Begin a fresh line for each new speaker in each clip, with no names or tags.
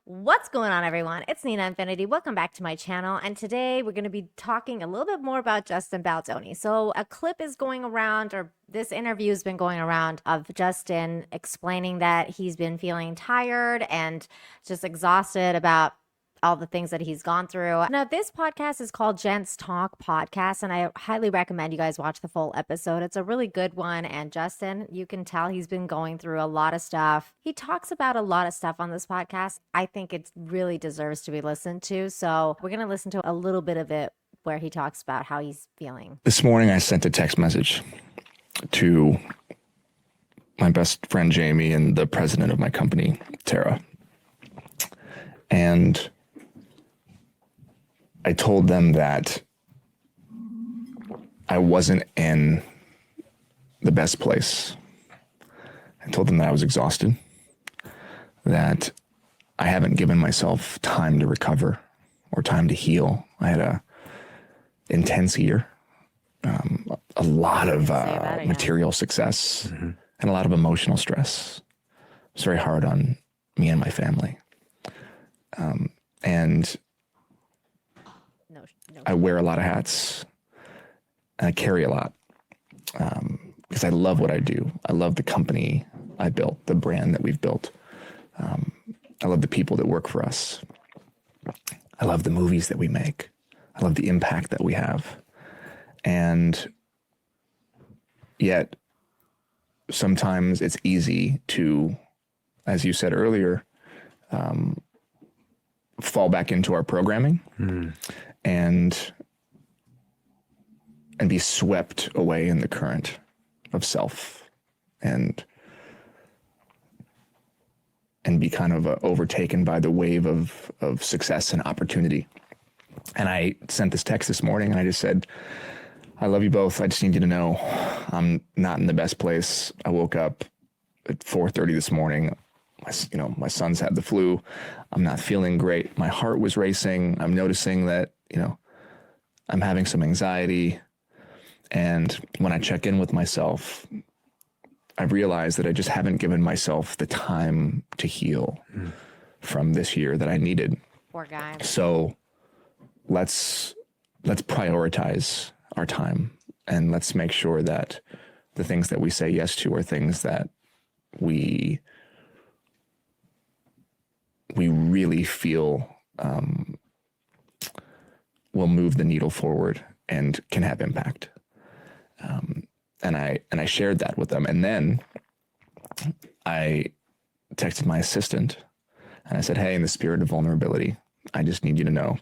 What's going on, everyone? It's Nina Infinity. Welcome back to my channel. And today we're going to be talking a little bit more about Justin Baldoni. So a clip is going around, or this interview has been going around, of Justin explaining that he's been feeling tired and just exhausted about all the things that he's gone through. Now, this podcast is called Gents Talk Podcast, and I highly recommend you guys watch the full episode. It's a really good one, and Justin, you can tell he's been going through a lot of stuff. He talks about a lot of stuff on this podcast. I think it really deserves to be listened to, so we're going to listen to a little bit of it where he talks about how he's feeling.
This morning, I sent a text message to my best friend, Jamie, and the president of my company, Tara. And I told them that I wasn't in the best place. I told them that I was exhausted, that I haven't given myself time to recover or time to heal. I had a intense year, a lot of material success, and a lot of emotional stress. It was very hard on me and my family. And I wear a lot of hats, and I carry a lot, because I love what I do. I love the company I built, the brand that we've built. I love the people that work for us. I love the movies that we make. I love the impact that we have. And yet, sometimes it's easy to, as you said earlier, fall back into our programming and be swept away in the current of self and be kind of overtaken by the wave of success and opportunity. And I sent this text this morning, and I just said, I love you both. I just need you to know I'm not in the best place. I woke up at 4:30 this morning. My son's had the flu. I'm not feeling great. My heart was racing. I'm noticing that, I'm having some anxiety. And when I check in with myself, I realize that I just haven't given myself the time to heal from this year that I needed.
Poor guy.
So let's prioritize our time, and let's make sure that the things that we say yes to are things that we really feel will move the needle forward and can have impact. And I shared that with them. And then I texted my assistant and I said, hey, in the spirit of vulnerability, I just need you to know,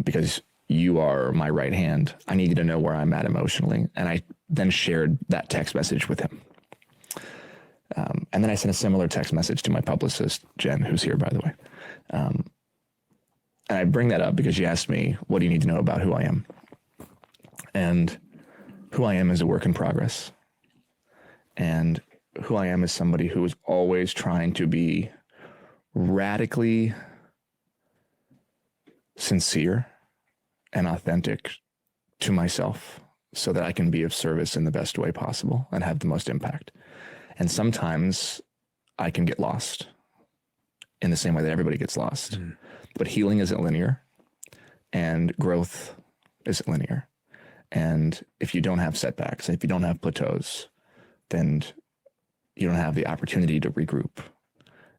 because you are my right hand, I need you to know where I'm at emotionally. And I then shared that text message with him. And then I sent a similar text message to my publicist, Jen, who's here, by the way. And I bring that up because she asked me, what do you need to know about who I am? And who I am is a work in progress. And who I am is somebody who is always trying to be radically sincere and authentic to myself so that I can be of service in the best way possible and have the most impact. And sometimes I can get lost in the same way that everybody gets lost. But healing isn't linear, and growth isn't linear. And if you don't have setbacks, if you don't have plateaus, then you don't have the opportunity to regroup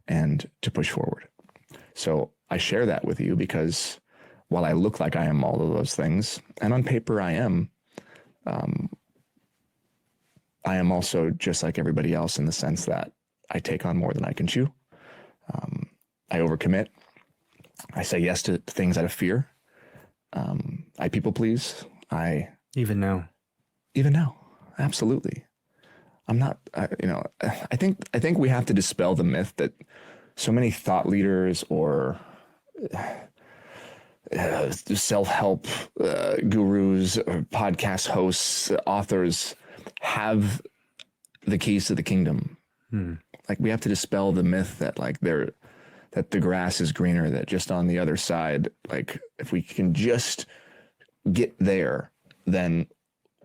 and to push forward. So I share that with you because while I look like I am all of those things, and on paper I am also just like everybody else in the sense that I take on more than I can chew. I overcommit. I say yes to things out of fear. I people please.
Even now,
absolutely. I'm not, I think we have to dispel the myth that so many thought leaders or self-help gurus or podcast hosts, authors have the keys to the kingdom. Like, we have to dispel the myth that that the grass is greener, that just on the other side, like if we can just get there, then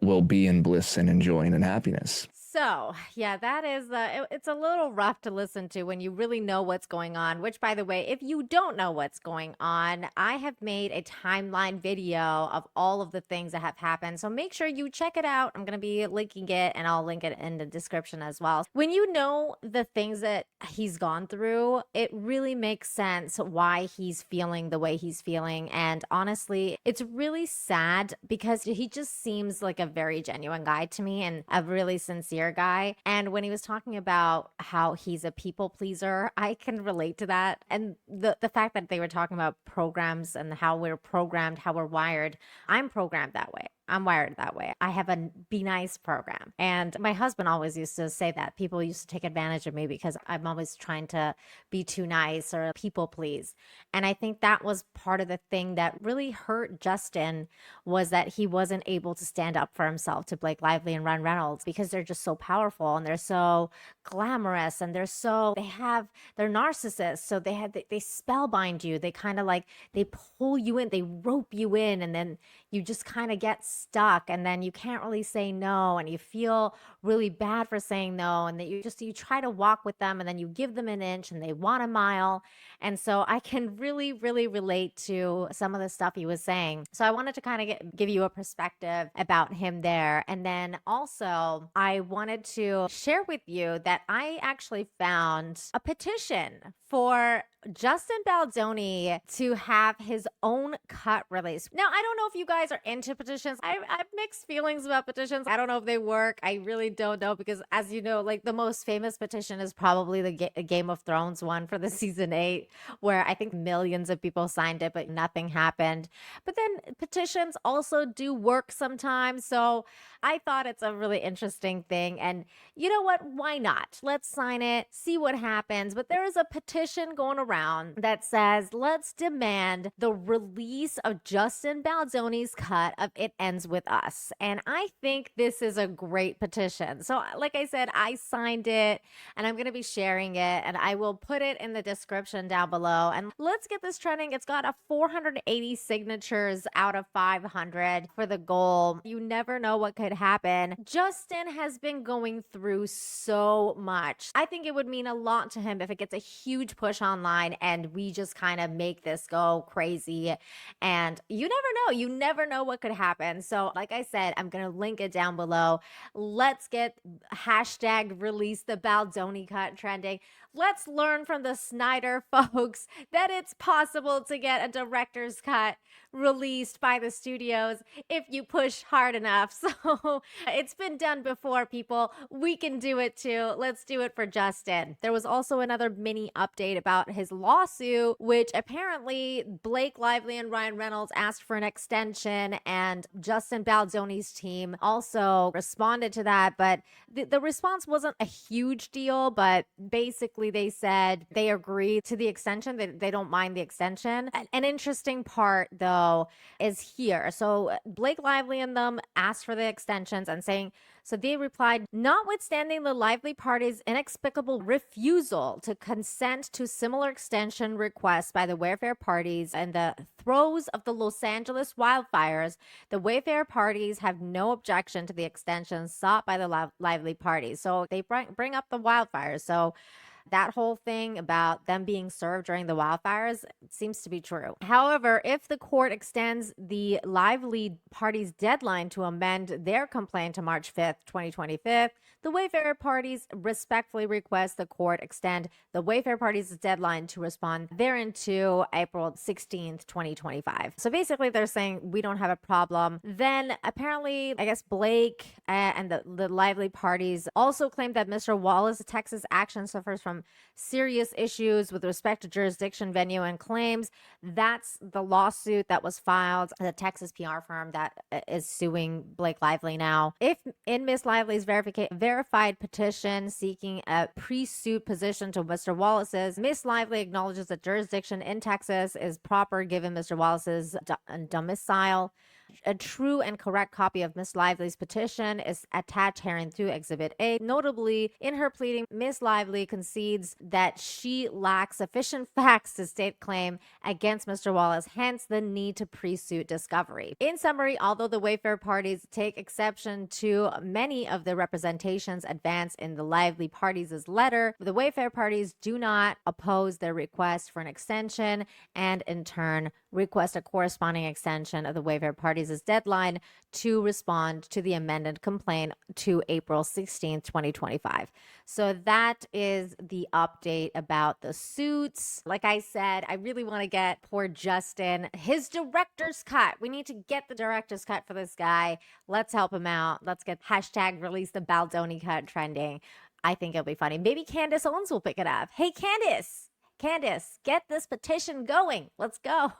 we'll be in bliss and enjoying and happiness.
So, yeah, that is, it's a little rough to listen to when you really know what's going on, which, by the way, if you don't know what's going on, I have made a timeline video of all of the things that have happened. So make sure you check it out. I'm going to be linking it and I'll link it in the description as well. When you know the things that he's gone through, it really makes sense why he's feeling the way he's feeling. And honestly, it's really sad because he just seems like a very genuine guy to me and a really sincere guy. And when he was talking about how he's a people pleaser, I can relate to that. And the fact that they were talking about programs and how we're programmed, how we're wired, I'm programmed that way. I'm wired that way. I have a be nice program. And my husband always used to say that people used to take advantage of me because I'm always trying to be too nice or people please. And I think that was part of the thing that really hurt Justin was that he wasn't able to stand up for himself to Blake Lively and Ryan Reynolds because they're just so powerful and they're so glamorous and they're narcissists. So they spellbind you. They kind of like, they pull you in, they rope you in, and then you just kind of get stuck and then you can't really say no and you feel really bad for saying no and that you try to walk with them and then you give them an inch and they want a mile. And so I can really, really relate to some of the stuff he was saying. So I wanted to kind of give you a perspective about him there. And then also I wanted to share with you that I actually found a petition for Justin Baldoni to have his own cut released. Now, I don't know if you guys are into petitions. I have mixed feelings about petitions. I don't know if they work. I really don't know because, as you know, like the most famous petition is probably the Game of Thrones one for the season 8, where I think millions of people signed it, but nothing happened. But then petitions also do work sometimes. So I thought it's a really interesting thing. And you know what? Why not? Let's sign it, see what happens. But there is a petition going around that says, let's demand the release of Justin Baldoni's cut of It Ends With Us. And I think this is a great petition. So like I said, I signed it and I'm going to be sharing it and I will put it in the description down below. And let's get this trending. It's got a 480 signatures out of 500 for the goal. You never know what could happen. Justin has been going through so much. I think it would mean a lot to him if it gets a huge push online and we just kind of make this go crazy. And you never know. You never know what could happen. So like I said, I'm going to link it down below. Let's get hashtag release the Baldoni cut trending. Let's learn from the Snyder folks that it's possible to get a director's cut released by the studios if you push hard enough. So it's been done before, people. We can do it too. Let's do it for Justin. There was also another mini update about his lawsuit, which apparently Blake Lively and Ryan Reynolds asked for an extension, and Justin Baldoni's team also responded to that. But the response wasn't a huge deal, but basically they said they agreed to the extension. They don't mind the extension. An interesting part, though, is here. So Blake Lively and them asked for the extensions and saying, so they replied, notwithstanding the Lively party's inexplicable refusal to consent to similar extension requests by the Wayfair parties and the throes of the Los Angeles wildfires, the Wayfair parties have no objection to the extensions sought by the Lively parties. So they bring up the wildfires. So that whole thing about them being served during the wildfires seems to be true. However, if the court extends the Lively party's deadline to amend their complaint to March 5th, 2025, the Wayfair parties respectfully request the court extend the Wayfair party's deadline to respond therein to April 16th, 2025. So basically they're saying we don't have a problem. Then apparently, I guess Blake and the Lively parties also claimed that Mr. Wallace's Texas action suffers from serious issues with respect to jurisdiction, venue, and claims. That's the lawsuit that was filed, the Texas PR firm that is suing Blake Lively now. If in Miss Lively's verified petition seeking a pre-suit position to Mr. Wallace's, Miss Lively acknowledges that jurisdiction in Texas is proper given Mr. Wallace's domicile. A true and correct copy of Miss Lively's petition is attached herein through Exhibit A. Notably, in her pleading, Miss Lively concedes that she lacks sufficient facts to state claim against Mr. Wallace, hence the need to pre-suit discovery. In summary, although the Wayfair parties take exception to many of the representations advanced in the Lively parties' letter, the Wayfair parties do not oppose their request for an extension and in turn request a corresponding extension of the Wayfair parties' deadline to respond to the amended complaint to April 16th, 2025. So that is the update about the suits. Like I said, I really want to get poor Justin his director's cut. We need to get the director's cut for this guy. Let's help him out. Let's get hashtag release the Baldoni cut trending. I think it'll be funny. Maybe Candace Owens will pick it up. Hey, Candace, get this petition going. Let's go.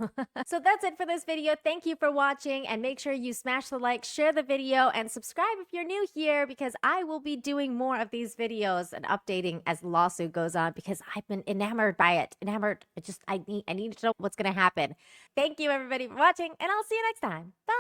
So that's it for this video. Thank you for watching, and make sure you smash the like, share the video, and subscribe if you're new here, because I will be doing more of these videos and updating as the lawsuit goes on, because I've been enamored by it. I need to know what's going to happen. Thank you everybody for watching, and I'll see you next time. Bye.